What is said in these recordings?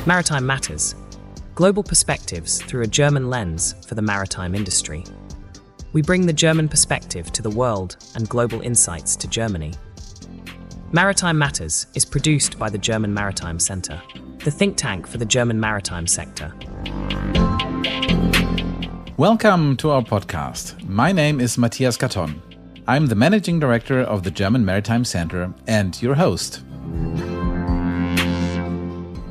Maritime Matters, global perspectives through a German lens for the maritime industry. We bring the German perspective to the world and global insights to Germany. Maritime Matters is produced by the German Maritime Center, the think tank for the German maritime sector. Welcome to our podcast. My name is Matthias Catón. I'm the Managing Director of the German Maritime Center and your host.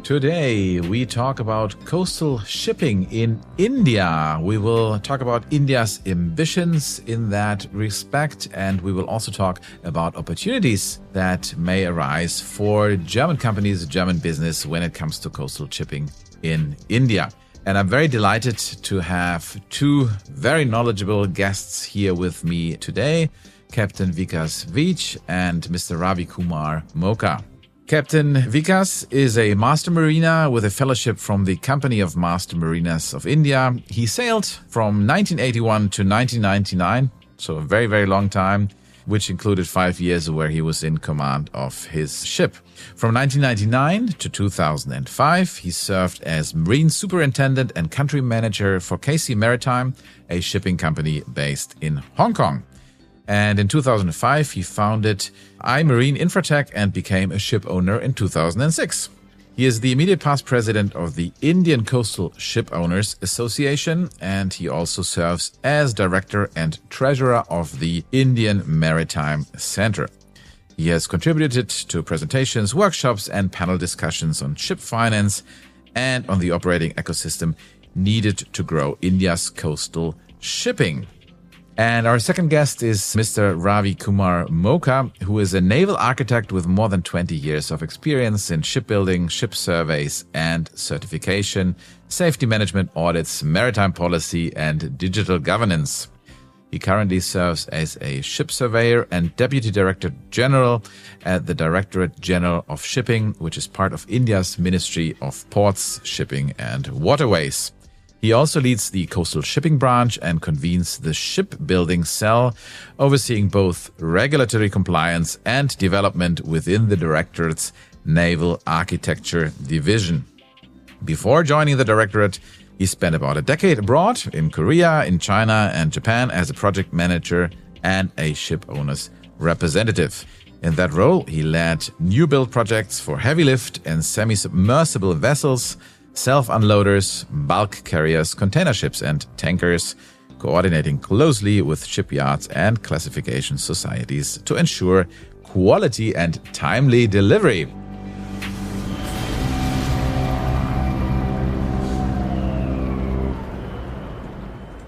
Today we talk about coastal shipping in India. We will talk about India's ambitions in that respect, and we will also talk about opportunities that may arise for German companies, German business when it comes to coastal shipping in India. And I'm very delighted to have two very knowledgeable guests here with me today, Captain Vikas and Mr. Ravi Kumar Moka. Captain Vikas is a Master Mariner with a fellowship from the Company of Master Mariners of India. He sailed from 1981 to 1999, so a very, very long time, which included 5 years where he was in command of his ship. From 1999 to 2005, he served as Marine Superintendent and Country Manager for KC Maritime, a shipping company based in Hong Kong. And in 2005, he founded iMarine Infratech and became a ship owner in 2006. He is the immediate past president of the Indian Coastal Ship Owners Association, and he also serves as director and treasurer of the Indian Maritime Center. He has contributed to presentations, workshops, and panel discussions on ship finance and on the operating ecosystem needed to grow India's coastal shipping. And our second guest is Mr. Ravi Kumar Moka, who is a naval architect with more than 20 years of experience in shipbuilding, ship surveys and certification, safety management audits, maritime policy and digital governance. He currently serves as a ship surveyor and Deputy Director General at the Directorate General of Shipping, which is part of India's Ministry of Ports, Shipping and Waterways. He also leads the coastal shipping branch and convenes the shipbuilding cell, overseeing both regulatory compliance and development within the Directorate's Naval Architecture Division. Before joining the Directorate, he spent about a decade abroad in Korea, in China and Japan as a project manager and a ship owner's representative. In that role, he led new build projects for heavy lift and semi-submersible vessels, self-unloaders, bulk carriers, container ships and tankers, coordinating closely with shipyards and classification societies to ensure quality and timely delivery.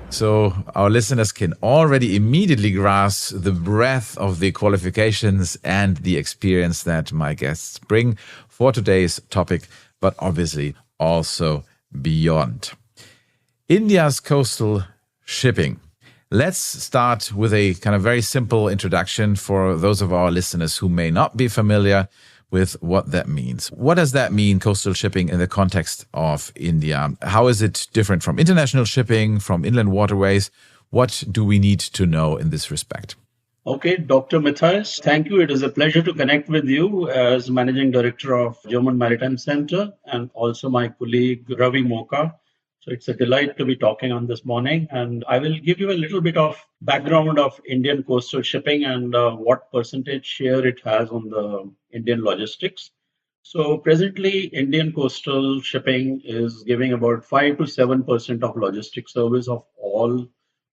So our listeners can already immediately grasp the breadth of the qualifications and the experience that my guests bring for today's topic, but obviously also beyond. India's coastal shipping. Let's start with a kind of very simple introduction for those of our listeners who may not be familiar with what that means. What does that mean, coastal shipping, in the context of India? How is it different from international shipping, from inland waterways? What do we need to know in this respect? Okay, Dr. Matthias, thank you. It is a pleasure to connect with you as Managing Director of German Maritime Center and also my colleague Ravi Moka. So it's a delight to be talking on this morning, and I will give you a little bit of background of Indian coastal shipping and what percentage share it has on the Indian logistics. So presently, Indian coastal shipping is giving about 5 to 7% of logistics service of all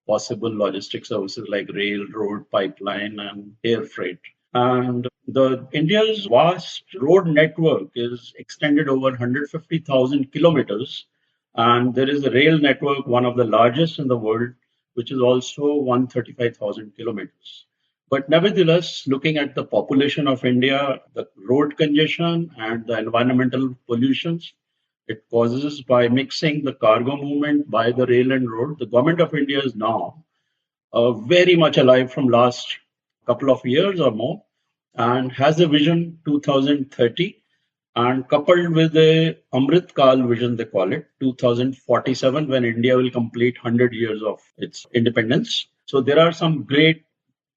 possible logistic services like rail, road, pipeline, and air freight. And the India's vast road network is extended over 150,000 kilometers. And there is a rail network, one of the largest in the world, which is also 135,000 kilometers. But nevertheless, looking at the population of India, the road congestion and the environmental pollutions it causes by mixing the cargo movement by the rail and road. The government of India is now very much alive from last couple of years or more and has a vision 2030 and coupled with the Amrit Kal vision, they call it, 2047, when India will complete 100 years of its independence. So there are some great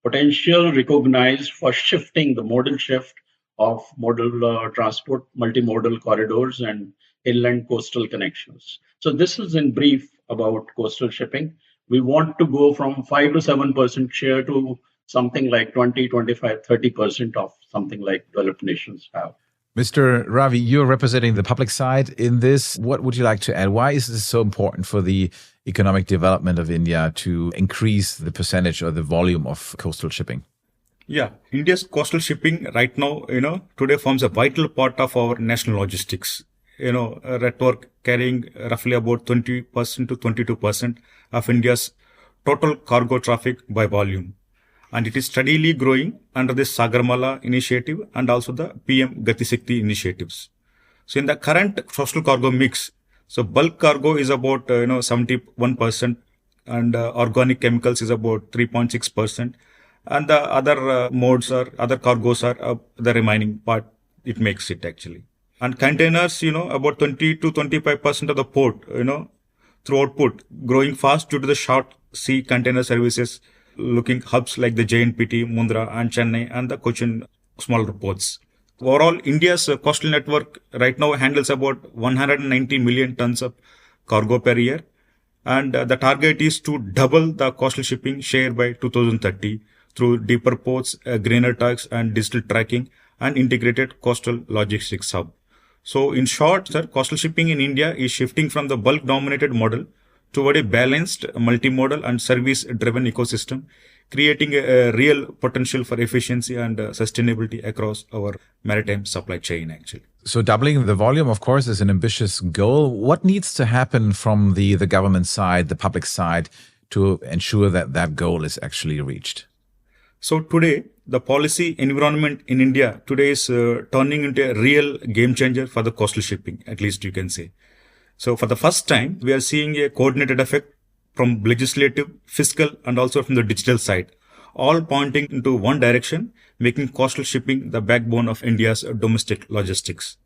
potential recognized for shifting the modal shift of modal transport, multimodal corridors and inland coastal connections. So this is in brief about coastal shipping. We want to go from 5 to 7% share to something like 20, 25, 30% of something like developed nations have. Mr. Ravi, you're representing the public side in this. What would you like to add? Why is this so important for the economic development of India to increase the percentage or the volume of coastal shipping? Yeah, India's coastal shipping right now, today forms a vital part of our national logistics. A network carrying roughly about 20% to 22% of India's total cargo traffic by volume. And it is steadily growing under the Sagarmala initiative and also the PM Gati Shakti initiatives. So in the current coastal cargo mix, so bulk cargo is about 71% and organic chemicals is about 3.6%. And the other modes or other cargoes are the remaining part. It makes it actually. And containers, about 20 to 25% of the port, through output, growing fast due to the short sea container services, looking hubs like the JNPT, Mundra and Chennai and the Cochin smaller ports. Overall, India's coastal network right now handles about 190 million tons of cargo per year. And the target is to double the coastal shipping share by 2030 through deeper ports, greener tugs and digital tracking and integrated coastal logistics hub. So in short, sir, coastal shipping in India is shifting from the bulk dominated model toward a balanced, multimodal and service driven ecosystem, creating a real potential for efficiency and sustainability across our maritime supply chain actually. So doubling the volume, of course, is an ambitious goal. What needs to happen from the government side, the public side, to ensure that that goal is actually reached? So today, the policy environment in India today is turning into a real game changer for the coastal shipping, at least you can say. So for the first time, we are seeing a coordinated effect from legislative, fiscal, and also from the digital side, all pointing into one direction, making coastal shipping the backbone of India's domestic logistics.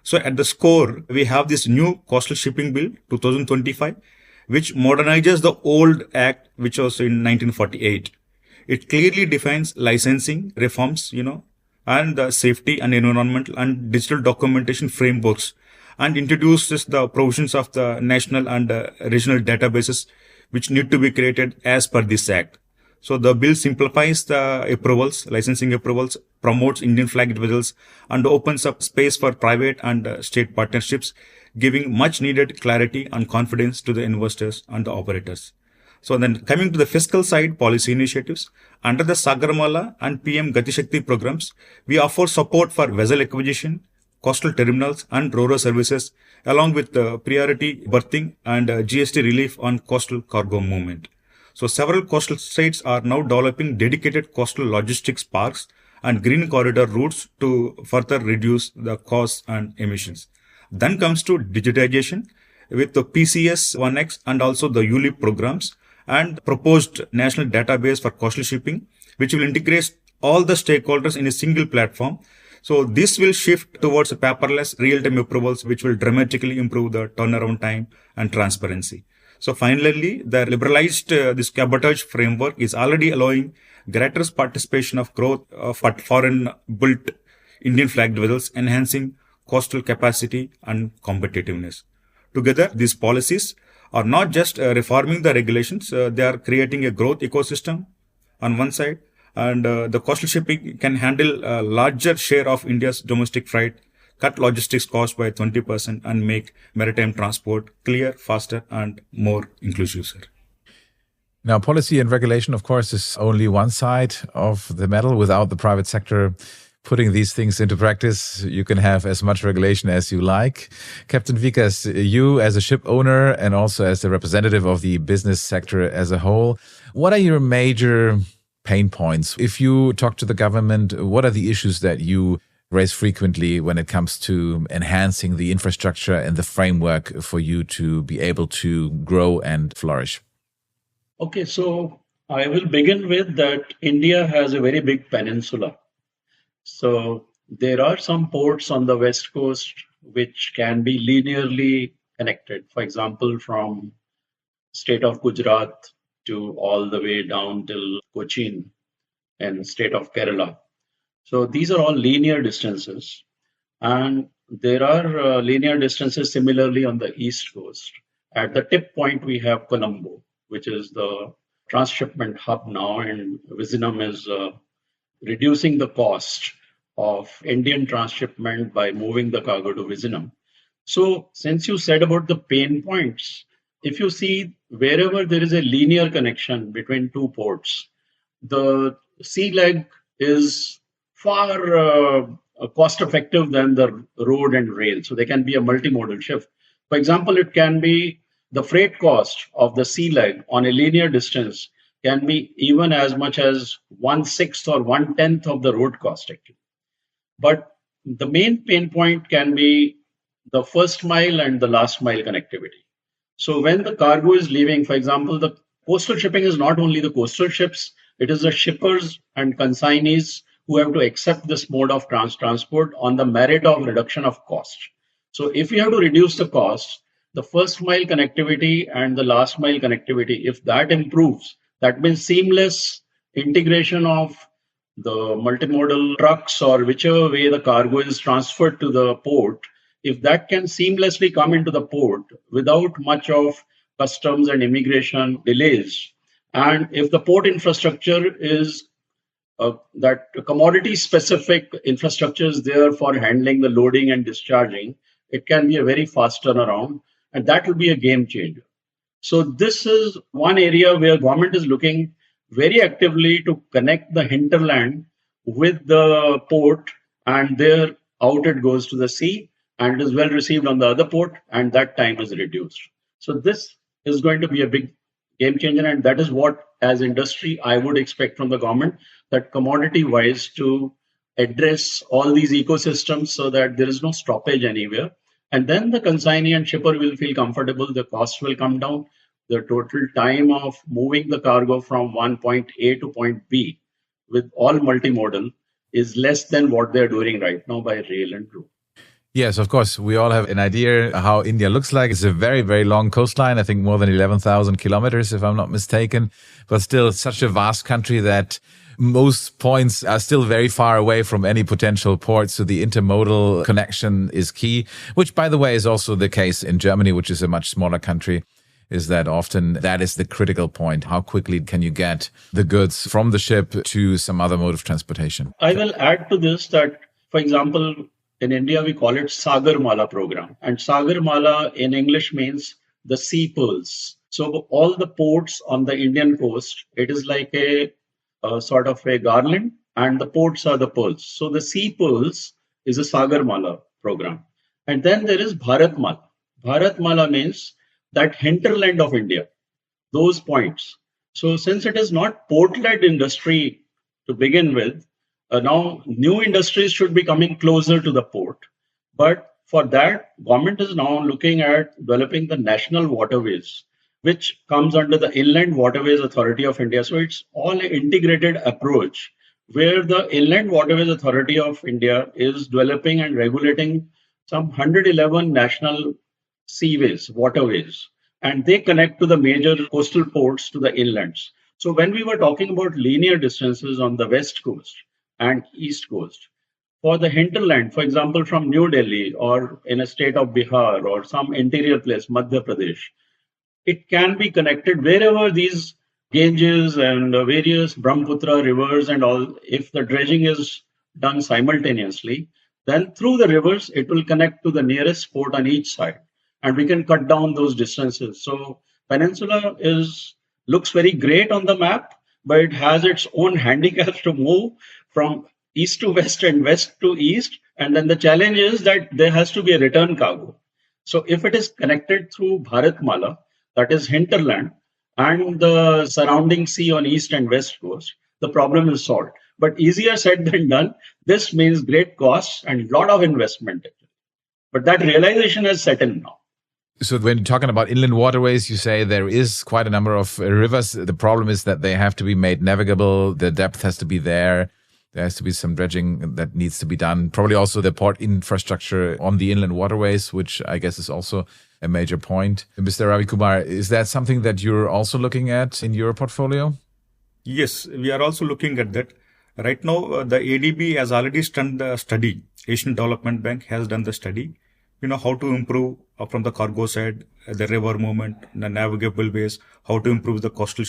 So at the core, we have this new coastal shipping bill, 2025, which modernizes the old act, which was in 1948. It clearly defines licensing reforms, and the safety and environmental and digital documentation frameworks, and introduces the provisions of the national and regional databases which need to be created as per this act. So the bill simplifies the approvals, licensing approvals, promotes Indian flagged vessels and opens up space for private and state partnerships, giving much needed clarity and confidence to the investors and the operators. So then coming to the fiscal side, policy initiatives, under the Sagarmala and PM Gati Shakti programs, we offer support for vessel acquisition, coastal terminals and ro-ro services, along with priority berthing and GST relief on coastal cargo movement. So several coastal states are now developing dedicated coastal logistics parks and green corridor routes to further reduce the costs and emissions. Then comes to digitization with the PCS 1X and also the ULIP programs and proposed national database for coastal shipping, which will integrate all the stakeholders in a single platform. So this will shift towards paperless real-time approvals, which will dramatically improve the turnaround time and transparency. So finally, the liberalized this cabotage framework is already allowing greater participation of growth of foreign-built Indian flagged vessels, enhancing coastal capacity and competitiveness. Together, these policies are not just reforming the regulations, they are creating a growth ecosystem on one side, and the coastal shipping can handle a larger share of India's domestic freight, cut logistics costs by 20% and make maritime transport clear, faster and more inclusive, sir. Now, policy and regulation, of course, is only one side of the medal. Without the private sector putting these things into practice, you can have as much regulation as you like. Captain Vikas, you as a ship owner and also as the representative of the business sector as a whole, what are your major pain points? If you talk to the government, what are the issues that you raise frequently when it comes to enhancing the infrastructure and the framework for you to be able to grow and flourish? Okay, so I will begin with that India has a very big peninsula. So there are some ports on the west coast which can be linearly connected. For example, from state of Gujarat to all the way down till Cochin and state of Kerala. So these are all linear distances. And there are linear distances similarly on the east coast. At the tip point, we have Colombo, which is the transshipment hub now, and Visinum is reducing the cost of Indian transshipment by moving the cargo to Visinum. So, since you said about the pain points, if you see wherever there is a linear connection between two ports, the sea leg is far cost effective than the road and rail. So, they can be a multimodal shift. For example, it can be the freight cost of the sea leg on a linear distance can be even as much as 1/6 or 1/10 of the road cost, actually. But the main pain point can be the first mile and the last mile connectivity. So when the cargo is leaving, for example, the coastal shipping is not only the coastal ships, it is the shippers and consignees who have to accept this mode of transport on the merit of reduction of cost. So if you have to reduce the cost, the first mile connectivity and the last mile connectivity, if that improves, that means seamless integration of the multimodal trucks or whichever way the cargo is transferred to the port, if that can seamlessly come into the port without much of customs and immigration delays, and if the port infrastructure is that commodity specific infrastructure is there for handling the loading and discharging, it can be a very fast turnaround, and that will be a game changer. So this is one area where government is looking very actively to connect the hinterland with the port, and there out it goes to the sea and is well received on the other port, and that time is reduced. So this is going to be a big game changer, and that is what as industry I would expect from the government, that commodity wise to address all these ecosystems so that there is no stoppage anywhere. And then the consignee and shipper will feel comfortable, the cost will come down, the total time of moving the cargo from one point A to point B with all multimodal is less than what they're doing right now by rail and road. Yes, of course. We all have an idea how India looks like. It's a very, very long coastline. I think more than 11,000 kilometers, if I'm not mistaken. But still, it's such a vast country that most points are still very far away from any potential port. So the intermodal connection is key, which, by the way, is also the case in Germany, which is a much smaller country. Is that often that is the critical point. How quickly can you get the goods from the ship to some other mode of transportation? I will add to this that, for example, in India, we call it Sagarmala program. And Sagarmala in English means the sea pearls. So all the ports on the Indian coast, it is like a sort of a garland, and the ports are the pearls. So the sea pearls is a Sagarmala program. And then there is Bharatmala. Bharatmala means that hinterland of India, those points. So since it is not port-led industry to begin with, now new industries should be coming closer to the port. But for that, government is now looking at developing the national waterways, which comes under the Inland Waterways Authority of India. So it's all an integrated approach where the Inland Waterways Authority of India is developing and regulating some 111 national seaways, waterways, and they connect to the major coastal ports to the inlands. So when we were talking about linear distances on the west coast and east coast, for the hinterland, for example, from New Delhi or in a state of Bihar or some interior place, Madhya Pradesh, it can be connected wherever these Ganges and various Brahmaputra rivers and all, if the dredging is done simultaneously, then through the rivers, it will connect to the nearest port on each side. And we can cut down those distances. So Peninsula looks very great on the map, but it has its own handicaps to move from east to west and west to east. And then the challenge is that there has to be a return cargo. So if it is connected through Bharatmala, that is hinterland, and the surrounding sea on east and west coast, the problem is solved. But easier said than done. This means great costs and lot of investment. But that realization has set in now. So when you're talking about inland waterways, you say there is quite a number of rivers. The problem is that they have to be made navigable. The depth has to be there. There has to be some dredging that needs to be done. Probably also the port infrastructure on the inland waterways, which I guess is also a major point. Mr. Ravi Kumar, is that something that you're also looking at in your portfolio? Yes, we are also looking at that. Right now, the ADB has already done the study. Asian Development Bank has done the study. How to improve from the cargo side, the river movement, the navigable ways, how to improve the coastal,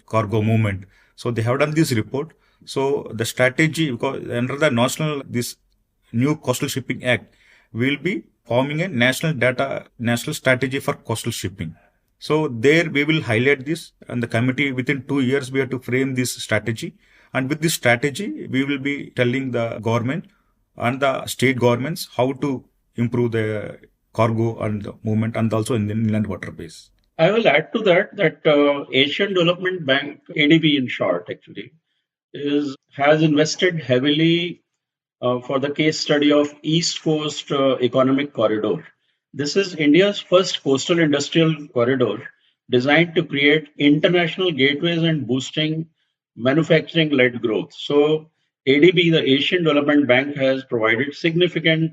cargo movement. So they have done this report. So the strategy, because under the this new Coastal Shipping Act, will be forming a national strategy for coastal shipping. So there we will highlight this, and the committee within 2 years we have to frame this strategy. And with this strategy, we will be telling the government and the state governments how to improve the cargo and the movement, and also in the inland waterways. I will add to that Asian Development Bank, ADB in short, actually, has invested heavily for the case study of East Coast Economic Corridor. This is India's first coastal industrial corridor designed to create international gateways and boosting manufacturing-led growth. So ADB, the Asian Development Bank, has provided significant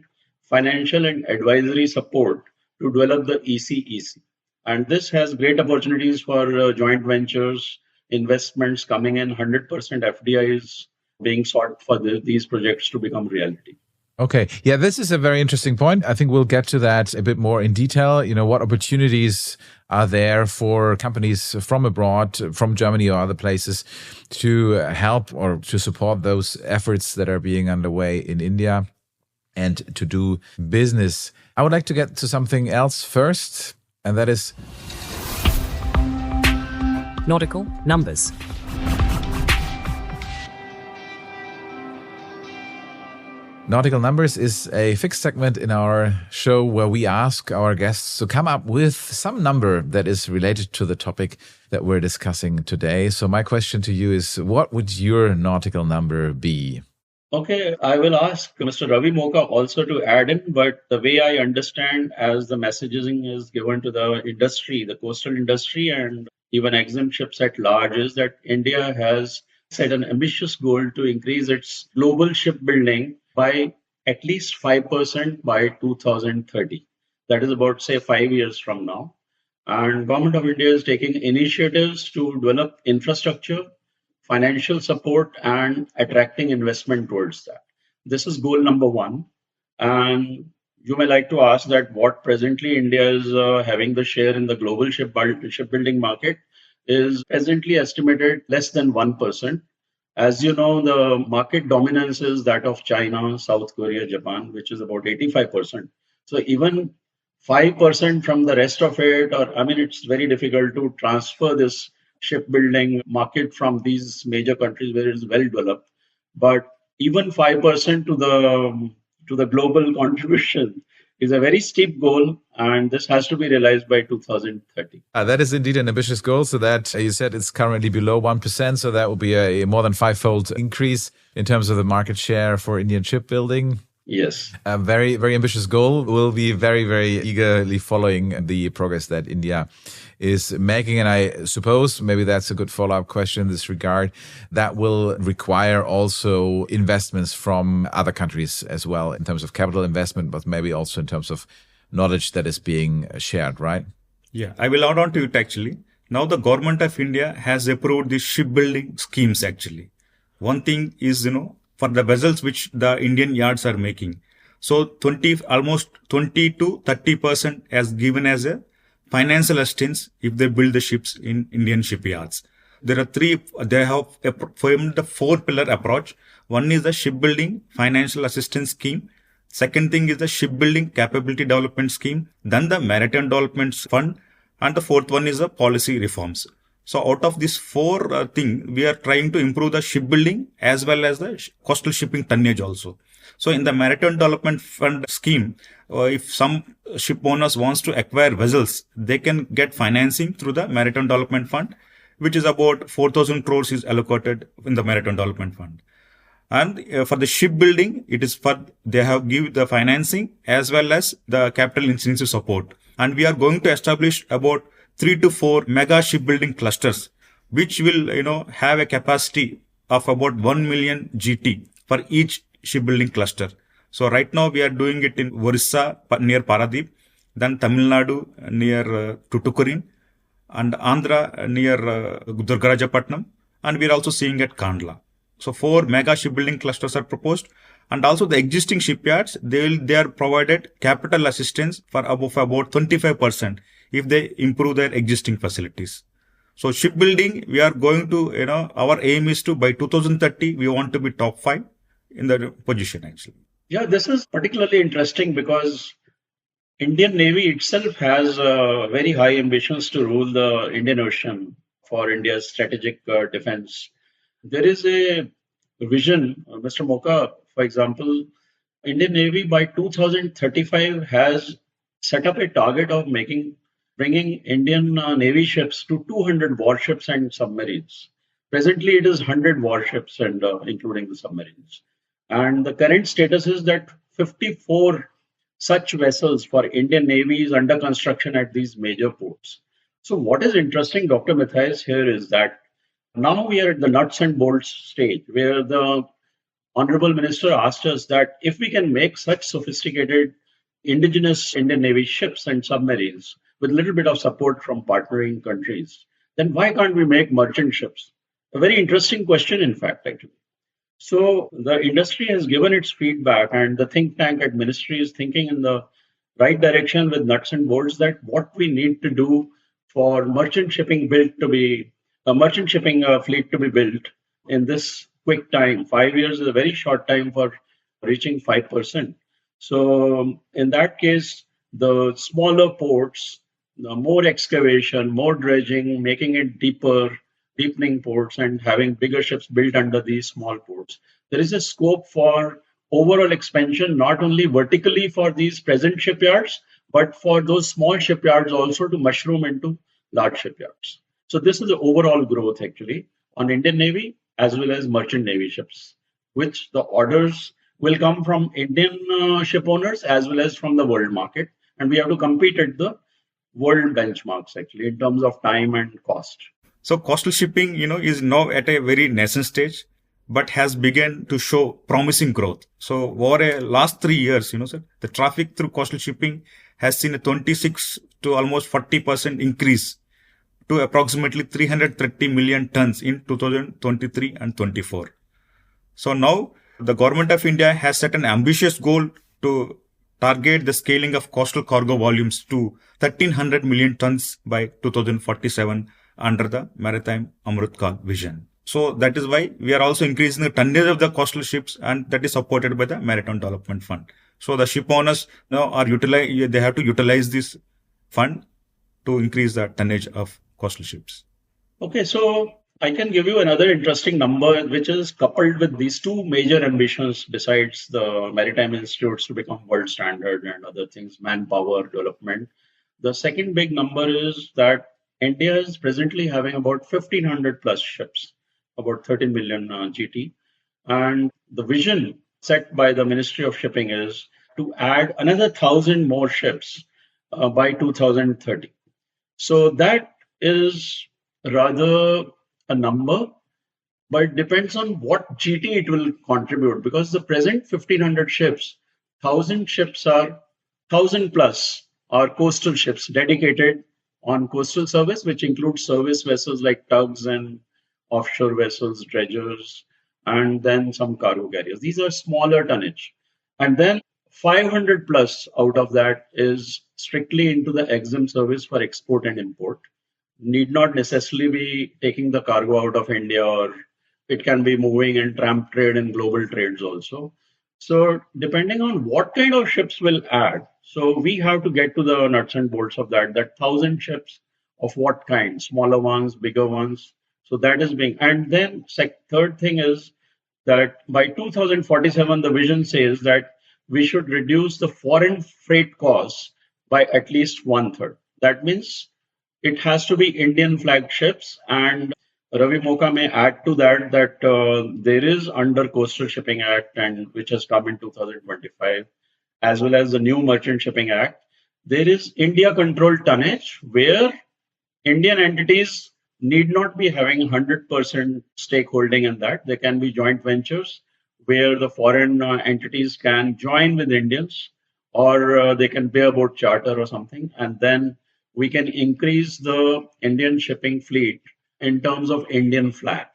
financial and advisory support to develop the ECEC. And this has great opportunities for joint ventures, investments coming in, 100% FDIs being sought for these projects to become reality. Okay. Yeah, this is a very interesting point. I think we'll get to that a bit more in detail. What opportunities are there for companies from abroad, from Germany or other places, to help or to support those efforts that are being underway in India and to do business. I would like to get to something else first, and that is nautical numbers. Nautical Numbers is a fixed segment in our show where we ask our guests to come up with some number that is related to the topic that we're discussing today. So my question to you is, what would your nautical number be? Okay, I will ask Mr. Ravi Moka also to add in, but the way I understand as the messaging is given to the industry, the coastal industry and even exempt ships at large, is that India has set an ambitious goal to increase its global shipbuilding by at least 5% by 2030. That is about, say, 5 years from now. And Government of India is taking initiatives to develop infrastructure, financial support, and attracting investment towards that. This is goal number one. And you may like to ask that what presently India is having the share in the global shipbuilding market is presently estimated less than 1%. As you know, the market dominance is that of China, South Korea, Japan, which is about 85%. So even 5% from the rest of it, it's very difficult to transfer this shipbuilding market from these major countries where it is well developed. But even 5% to the global contribution is a very steep goal, and this has to be realized by 2030. That is indeed an ambitious goal. So that you said it's currently below 1%. So that will be a more than fivefold increase in terms of the market share for Indian shipbuilding. Yes. A very, very ambitious goal. We'll be very, very eagerly following the progress that India is making. And I suppose maybe that's a good follow-up question in this regard. That will require also investments from other countries as well in terms of capital investment, but maybe also in terms of knowledge that is being shared, right? Yeah, I will add on to it actually. Now the government of India has approved the shipbuilding schemes actually. One thing is, for the vessels which the Indian yards are making. So almost 20 to 30% as given as a financial assistance if they build the ships in Indian shipyards. They have formed the 4-pillar approach. One is the shipbuilding financial assistance scheme. Second thing is the shipbuilding capability development scheme. Then the maritime development fund. And the fourth one is the policy reforms. So out of these 4 things, we are trying to improve the shipbuilding as well as the coastal shipping tonnage also. So in the Maritime Development Fund scheme, if some ship owners wants to acquire vessels, they can get financing through the Maritime Development Fund, which is about 4,000 crores is allocated in the Maritime Development Fund. And for the shipbuilding, they have give the financing as well as the capital intensive support. And we are going to establish about 3 to 4 mega shipbuilding clusters, which will, have a capacity of about 1 million GT for each shipbuilding cluster. So right now we are doing it in Orissa near Paradip, then Tamil Nadu near Tuticorin, and Andhra near Durgarajapatnam, and we are also seeing at Kandla. So 4 mega shipbuilding clusters are proposed. And also the existing shipyards, they are provided capital assistance for about 25% if they improve their existing facilities. So shipbuilding, we are going to, our aim is to by 2030, we want to be top 5 in the position actually. Yeah, this is particularly interesting because Indian Navy itself has very high ambitions to rule the Indian Ocean for India's strategic defense. There is a vision, Mr. Moka, for example, Indian Navy by 2035 has set up a target of bringing Indian Navy ships to 200 warships and submarines. Presently, it is 100 warships and including the submarines. And the current status is that 54 such vessels for Indian Navy is under construction at these major ports. So what is interesting, Dr. Matthias, here is that now we are at the nuts and bolts stage where the Honorable Minister asked us that if we can make such sophisticated indigenous Indian Navy ships and submarines with a little bit of support from partnering countries, then why can't we make merchant ships? A very interesting question, in fact, actually. So the industry has given its feedback, and the think tank at Ministry is thinking in the right direction with nuts and bolts that what we need to do for merchant shipping fleet to be built in this quick time. 5 years is a very short time for reaching 5%. So in that case, the smaller ports, the more excavation, more dredging, making it deepening ports and having bigger ships built under these small ports. There is a scope for overall expansion, not only vertically for these present shipyards, but for those small shipyards also to mushroom into large shipyards. So this is the overall growth actually on Indian Navy as well as merchant Navy ships, which the orders will come from Indian ship owners as well as from the world market. And we have to compete at the world benchmarks actually in terms of time and cost. So coastal shipping, is now at a very nascent stage, but has begun to show promising growth. So over a last 3 years, sir, the traffic through coastal shipping has seen a 26 to almost 40% increase to approximately 330 million tons in 2023 and 24. So now the government of India has set an ambitious goal to target the scaling of coastal cargo volumes to 1300 million tons by 2047 under the Maritime Amrutkal vision. So that is why we are also increasing the tonnage of the coastal ships, and that is supported by the Maritime Development Fund. So the ship owners now they have to utilize this fund to increase the tonnage of coastal ships. Okay, so I can give you another interesting number, which is coupled with these two major ambitions besides the maritime institutes to become world standard and other things, manpower development. The second big number is that India is presently having about 1,500 plus ships, about 13 million GT. And the vision set by the Ministry of Shipping is to add another 1,000 more ships by 2030. So that is rather a number, but it depends on what GT it will contribute, because the present 1,500 ships, 1,000 ships are 1,000 plus are coastal ships dedicated on coastal service, which includes service vessels like tugs and offshore vessels, dredgers, and then some cargo carriers. These are smaller tonnage. And then 500 plus out of that is strictly into the EXIM service for export and import. Need not necessarily be taking the cargo out of India, or it can be moving in tramp trade and global trades also. So depending on what kind of ships will add, so we have to get to the nuts and bolts of that 1,000 ships of what kind, smaller ones, bigger ones. So that is being, and then third thing is that by 2047, the vision says that we should reduce the foreign freight costs by at least 1/3. That means it has to be Indian flagged ships, and Ravi Moka may add to that there is under Coastal Shipping Act, and which has come in 2025, as well as the new Merchant Shipping Act, there is India controlled tonnage where Indian entities need not be having 100% stakeholding in that. There can be joint ventures where the foreign entities can join with Indians, or they can pay about charter or something, and then we can increase the Indian shipping fleet in terms of Indian flag.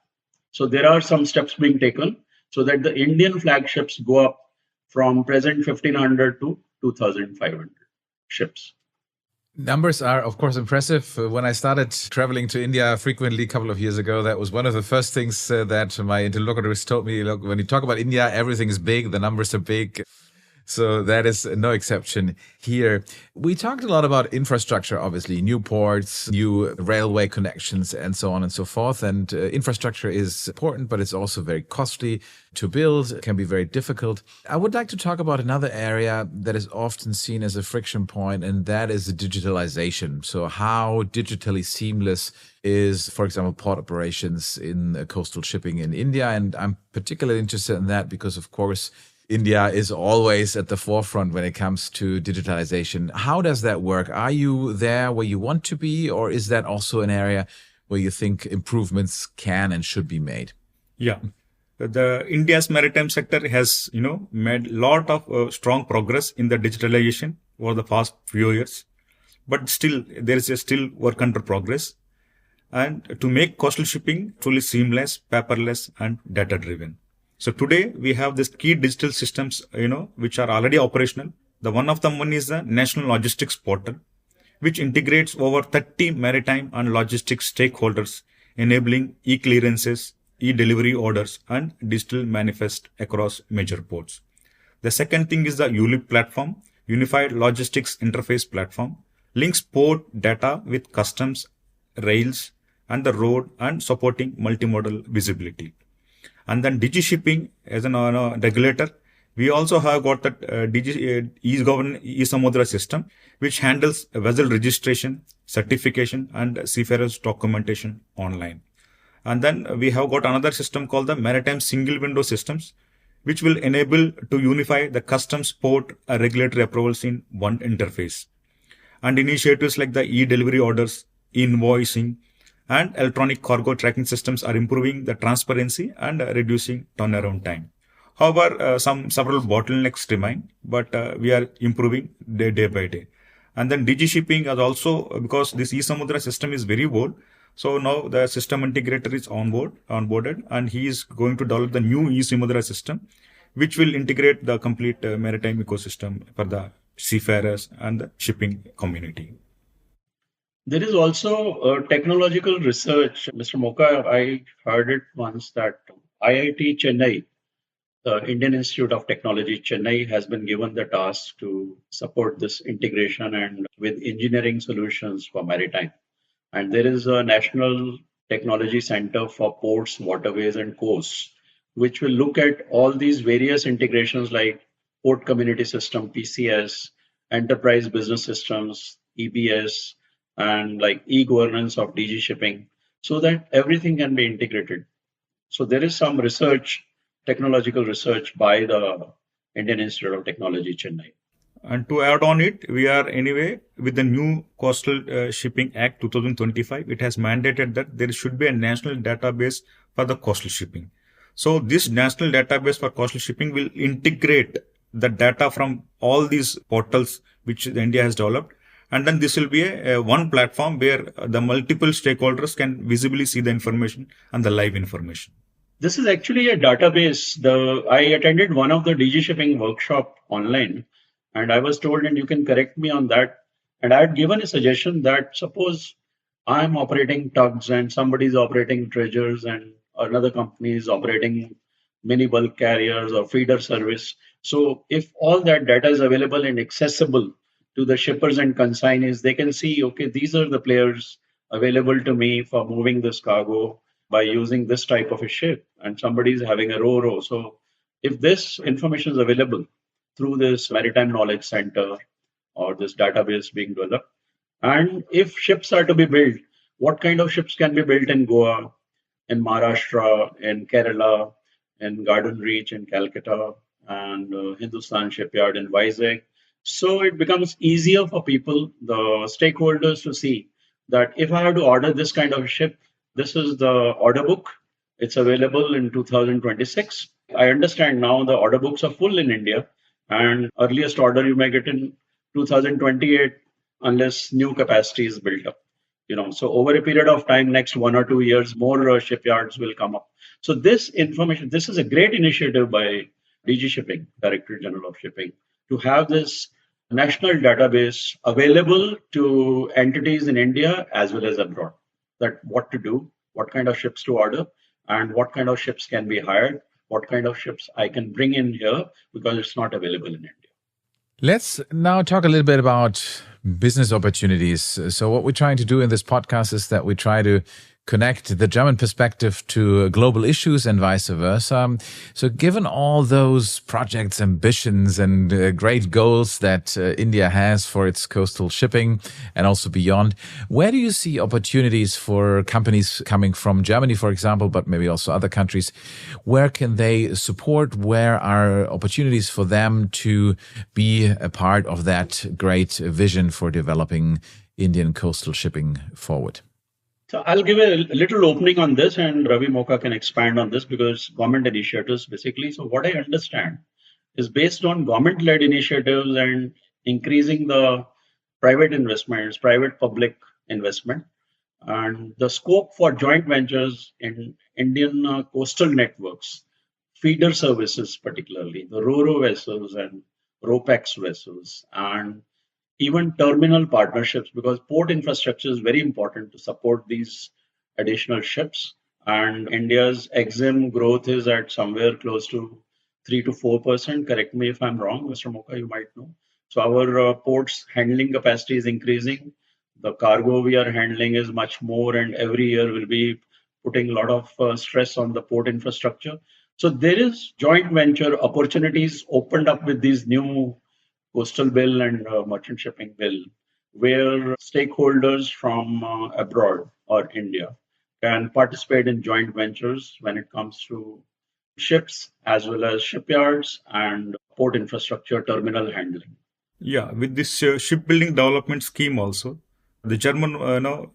So there are some steps being taken so that the Indian flagships go up from present 1,500 to 2,500 ships. Numbers are, of course, impressive. When I started traveling to India frequently a couple of years ago, that was one of the first things that my interlocutors told me. Look, when you talk about India, everything is big, the numbers are big. So that is no exception here. We talked a lot about infrastructure, obviously, new ports, new railway connections, and so on and so forth. And infrastructure is important, but it's also very costly to build. It can be very difficult. I would like to talk about another area that is often seen as a friction point, and that is digitalization. So how digitally seamless is, for example, port operations in coastal shipping in India. And I'm particularly interested in that because, of course, India is always at the forefront when it comes to digitalization. How does that work? Are you there where you want to be, or is that also an area where you think improvements can and should be made? Yeah. The India's maritime sector has, made a lot of strong progress in the digitalization over the past few years. But still, there is still work under progress. And to make coastal shipping truly seamless, paperless, and data-driven. So today we have these key digital systems, which are already operational. The one of them is the National Logistics Portal, which integrates over 30 maritime and logistics stakeholders, enabling e-clearances, e-delivery orders, and digital manifest across major ports. The second thing is the ULIP platform, Unified Logistics Interface Platform, links port data with customs, rails, and the road, and supporting multimodal visibility. And then DigiShipping as a regulator, we also have got that e-governance e-Samudra system, which handles vessel registration, certification, and seafarers documentation online. And then we have got another system called the Maritime Single Window Systems, which will enable to unify the customs, port, regulatory approvals in one interface. And initiatives like the e-delivery orders, invoicing, and electronic cargo tracking systems are improving the transparency and reducing turnaround time. However, several bottlenecks remain, but we are improving day by day. And then DigiShipping is also, because this e-Samudra system is very old, so now the system integrator is onboarded, and he is going to develop the new e-Samudra system, which will integrate the complete maritime ecosystem for the seafarers and the shipping community. There is also technological research. Mr. Moka, I heard it once that IIT Chennai, the Indian Institute of Technology Chennai, has been given the task to support this integration and with engineering solutions for maritime. And there is a National Technology Center for Ports, Waterways and Coasts, which will look at all these various integrations like Port Community System, PCS, Enterprise Business Systems, EBS, and like e-governance of DigiShipping, so that everything can be integrated. So there is some research, technological research by the Indian Institute of Technology, Chennai. And to add on it, we are anyway with the new Coastal Shipping Act 2025. It has mandated that there should be a national database for the coastal shipping. So this national database for coastal shipping will integrate the data from all these portals which India has developed. And then this will be a one platform where the multiple stakeholders can visibly see the information and the live information. This is actually a database. I attended one of the DigiShipping workshop online, and I was told, and you can correct me on that, and I had given a suggestion that suppose I'm operating tugs and somebody is operating dredgers and another company is operating mini bulk carriers or feeder service. So if all that data is available and accessible to the shippers and consignees, they can see, okay, these are the players available to me for moving this cargo by using this type of a ship, and somebody is having a ro-ro. So if this information is available through this Maritime Knowledge Center or this database being developed, and if ships are to be built, what kind of ships can be built in Goa, in Maharashtra, in Kerala, in Garden Reach, in Calcutta, and Hindustan Shipyard in Vizag. So it becomes easier for people, the stakeholders, to see that if I have to order this kind of ship, this is the order book. It's available in 2026. I understand now the order books are full in India, and earliest order you may get in 2028 unless new capacity is built up. So over a period of time, next 1 or 2 years, more shipyards will come up. So this information, this is a great initiative by DG Shipping, Directorate General of Shipping, to have this national database available to entities in India as well as abroad, that what to do, what kind of ships to order, and what kind of ships can be hired, what kind of ships I can bring in here because it's not available in India. Let's now talk a little bit about business opportunities. So what we're trying to do in this podcast is that we try to connect the German perspective to global issues and vice versa. So given all those projects, ambitions and great goals that India has for its coastal shipping and also beyond, where do you see opportunities for companies coming from Germany, for example, but maybe also other countries? Where can they support? Where are opportunities for them to be a part of that great vision for developing Indian coastal shipping forward? So I'll give a little opening on this, and Ravi Moka can expand on this because government initiatives basically. So what I understand is based on government-led initiatives and increasing the private investments, private-public investment, and the scope for joint ventures in Indian coastal networks, feeder services particularly, the ro-ro vessels and ro-pax vessels, and even terminal partnerships, because port infrastructure is very important to support these additional ships. And India's EXIM growth is at somewhere close to 3 to 4%. Correct me if I'm wrong, Mr. Moka, you might know. So our ports handling capacity is increasing. The cargo we are handling is much more, and every year will be putting a lot of stress on the port infrastructure. So there is joint venture opportunities opened up with these new coastal bill and merchant shipping bill, where stakeholders from abroad or India can participate in joint ventures when it comes to ships as well as shipyards and port infrastructure, terminal handling. Yeah, with this shipbuilding development scheme also, the German,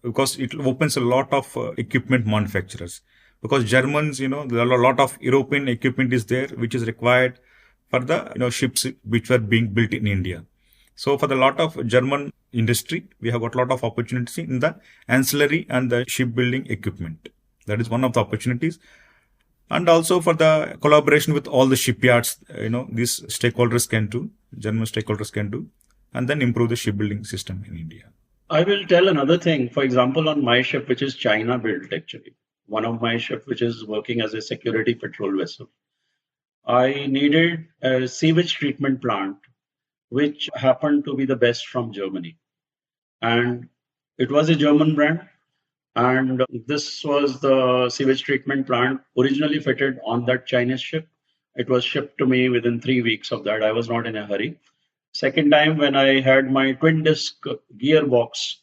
because it opens a lot of equipment manufacturers. Because Germans, there are a lot of European equipment is there, which is required for the ships which were being built in India. So for the lot of German industry, we have got a lot of opportunities in the ancillary and the shipbuilding equipment. That is one of the opportunities. And also for the collaboration with all the shipyards, these stakeholders can do, German stakeholders can do, and then improve the shipbuilding system in India. I will tell another thing. For example, on my ship, which is China built actually, one of my ship which is working as a security patrol vessel, I needed a sewage treatment plant, which happened to be the best from Germany. And it was a German brand. And this was the sewage treatment plant originally fitted on that Chinese ship. It was shipped to me within 3 weeks of that. I was not in a hurry. Second time when I had my twin disc gearbox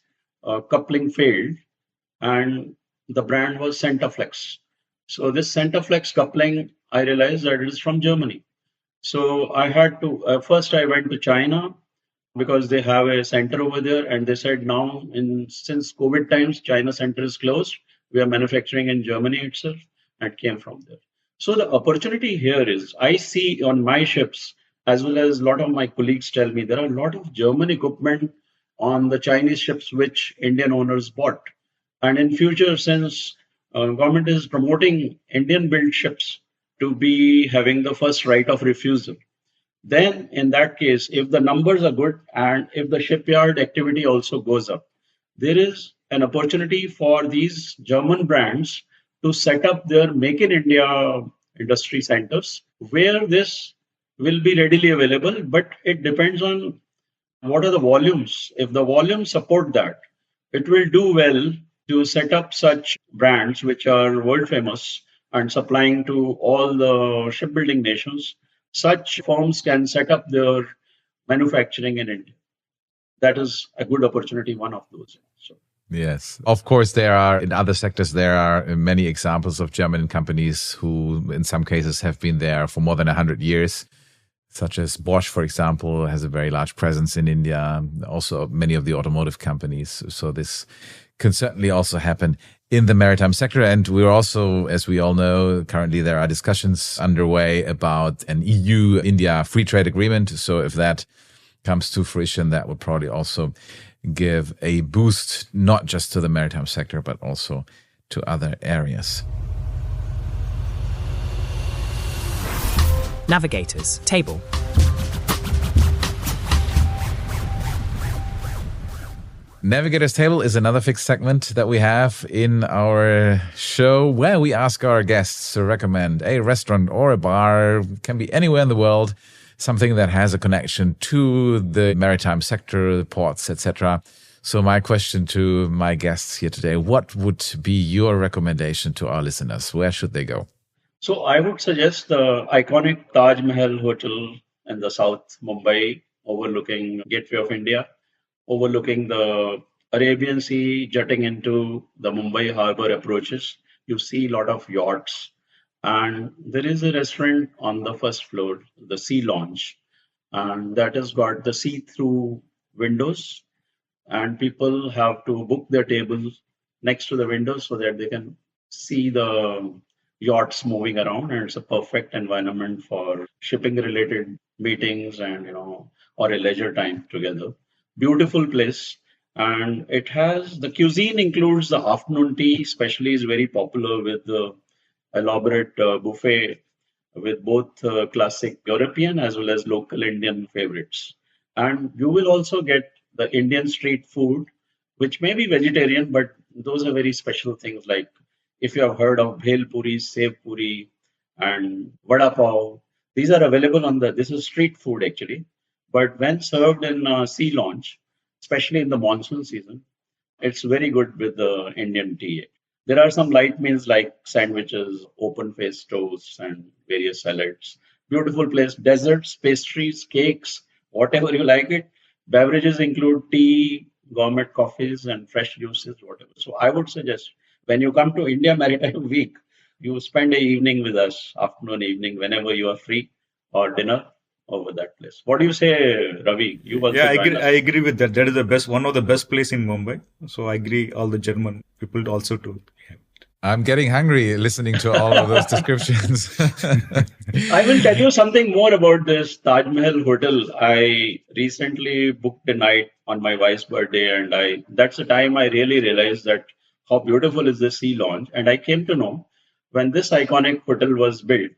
coupling failed, and the brand was Centaflex. So this Centaflex coupling, I realized that it is from Germany. So I had to, first I went to China because they have a center over there, and they said now since COVID times, China center is closed. We are manufacturing in Germany itself, and it came from there. So the opportunity here is, I see on my ships, as well as a lot of my colleagues tell me, there are a lot of German equipment on the Chinese ships which Indian owners bought. And in future, since government is promoting Indian built ships to be having the first right of refusal, then in that case, if the numbers are good and if the shipyard activity also goes up, there is an opportunity for these German brands to set up their Make in India industry centers where this will be readily available, but it depends on what are the volumes. If the volumes support that, it will do well to set up such brands which are world famous and supplying to all the shipbuilding nations. Such firms can set up their manufacturing in India. That is a good opportunity, one of those. So. Yes. Of course, there are in other sectors, there are many examples of German companies who in some cases have been there for more than 100 years. Such as Bosch, for example, has a very large presence in India. Also, many of the automotive companies. So this can certainly also happen in the maritime sector. And we're also, as we all know, currently there are discussions underway about an EU-India free trade agreement. So if that comes to fruition, that would probably also give a boost, not just to the maritime sector, but also to other areas. Navigators table. Navigator's Table is another fixed segment that we have in our show where we ask our guests to recommend a restaurant or a bar, can be anywhere in the world, something that has a connection to the maritime sector, the ports, etc. So my question to my guests here today, what would be your recommendation to our listeners? Where should they go? So I would suggest the iconic Taj Mahal Hotel in the South Mumbai, overlooking Gateway of India, overlooking the Arabian Sea, jutting into the Mumbai harbor approaches. You see a lot of yachts. And there is a restaurant on the first floor, the Sea Lounge, and that has got the see-through windows. And people have to book their tables next to the windows so that they can see the yachts moving around. And it's a perfect environment for shipping-related meetings and, or a leisure time together. Beautiful place, and it has the cuisine includes the afternoon tea, especially is very popular with the elaborate buffet with both classic European as well as local Indian favorites. And you will also get the Indian street food, which may be vegetarian, but those are very special things like if you have heard of bhel puri, sev puri, and vada pav. These are available this is street food actually. But when served in Sea Lounge, especially in the monsoon season, it's very good with the Indian tea. There are some light meals like sandwiches, open-faced toasts, and various salads. Beautiful place. Desserts, pastries, cakes, whatever you like it. Beverages include tea, gourmet coffees, and fresh juices, whatever. So I would suggest when you come to India Maritime Week, you spend an evening with us, afternoon, evening, whenever you are free, or dinner over that place. What do you say, Ravi? You also I agree with that. That is one of the best place in Mumbai. So I agree all the German people also to. I'm getting hungry listening to all of those descriptions. I will tell you something more about this Taj Mahal Hotel. I recently booked a night on my wife's birthday, and that's the time I really realized that how beautiful is the Sea Lounge. And I came to know when this iconic hotel was built,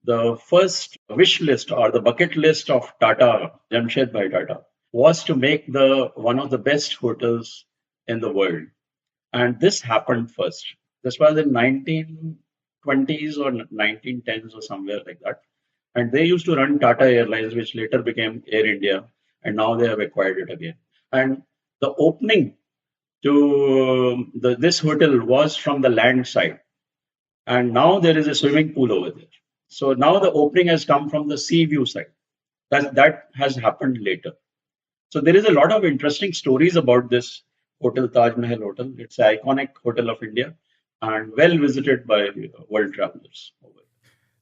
the first wish list or the bucket list of Tata, Jamshed Bhai Tata, was to make one of the best hotels in the world. And this happened first. This was in 1920s or 1910s or somewhere like that. And they used to run Tata Airlines, which later became Air India. And now they have acquired it again. And the opening to this hotel was from the land side. And now there is a swimming pool over there. So now the opening has come from the sea view side. That has happened later. So there is a lot of interesting stories about this hotel, Taj Mahal Hotel. It's an iconic hotel of India and well visited by world travelers.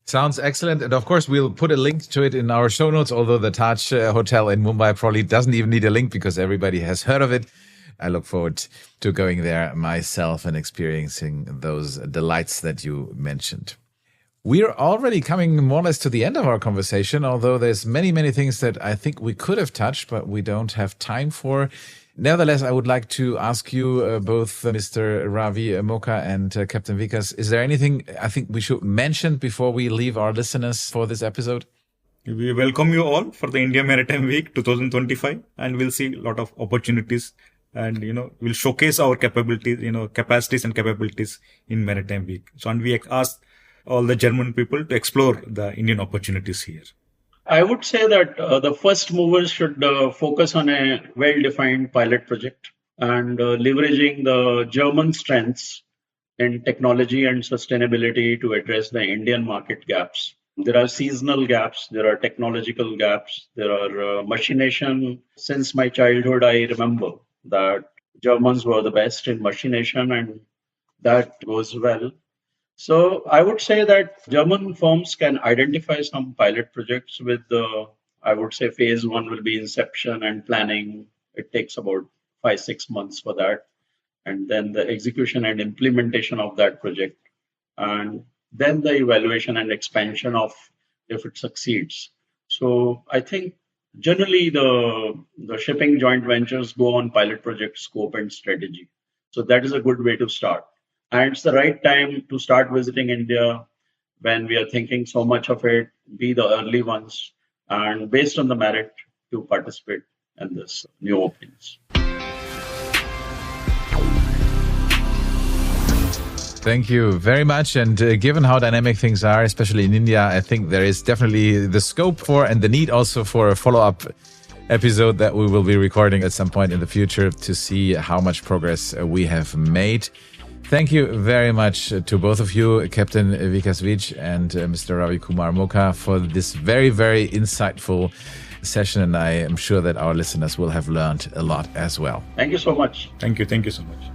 Sounds excellent. And of course, we'll put a link to it in our show notes, although the Taj Hotel in Mumbai probably doesn't even need a link because everybody has heard of it. I look forward to going there myself and experiencing those delights that you mentioned. We're already coming more or less to the end of our conversation, although there's many, many things that I think we could have touched, but we don't have time for. Nevertheless, I would like to ask you both, Mr. Ravi Moka and Captain Vikas, is there anything I think we should mention before we leave our listeners for this episode? We welcome you all for the India Maritime Week 2025, and we'll see a lot of opportunities and, we'll showcase our capabilities, capacities and capabilities in Maritime Week. So, and we ask all the German people to explore the Indian opportunities here. I would say that the first movers should focus on a well-defined pilot project and leveraging the German strengths in technology and sustainability to address the Indian market gaps. There are seasonal gaps, there are technological gaps, there are machination. Since my childhood, I remember that Germans were the best in machination, and that goes well. So I would say that German firms can identify some pilot projects with I would say phase one will be inception and planning. It takes about 5-6 months for that. And then the execution and implementation of that project. And then the evaluation and expansion of if it succeeds. So I think generally the shipping joint ventures go on pilot project scope and strategy. So that is a good way to start. And it's the right time to start visiting India when we are thinking so much of it, be the early ones, and based on the merit to participate in this new openings. Thank you very much. And given how dynamic things are, especially in India, I think there is definitely the scope for and the need also for a follow-up episode that we will be recording at some point in the future to see how much progress we have made. Thank you very much to both of you, Captain Vikas and Mr. Ravi Kumar Moka, for this very, very insightful session. And I am sure that our listeners will have learned a lot as well. Thank you so much. Thank you so much.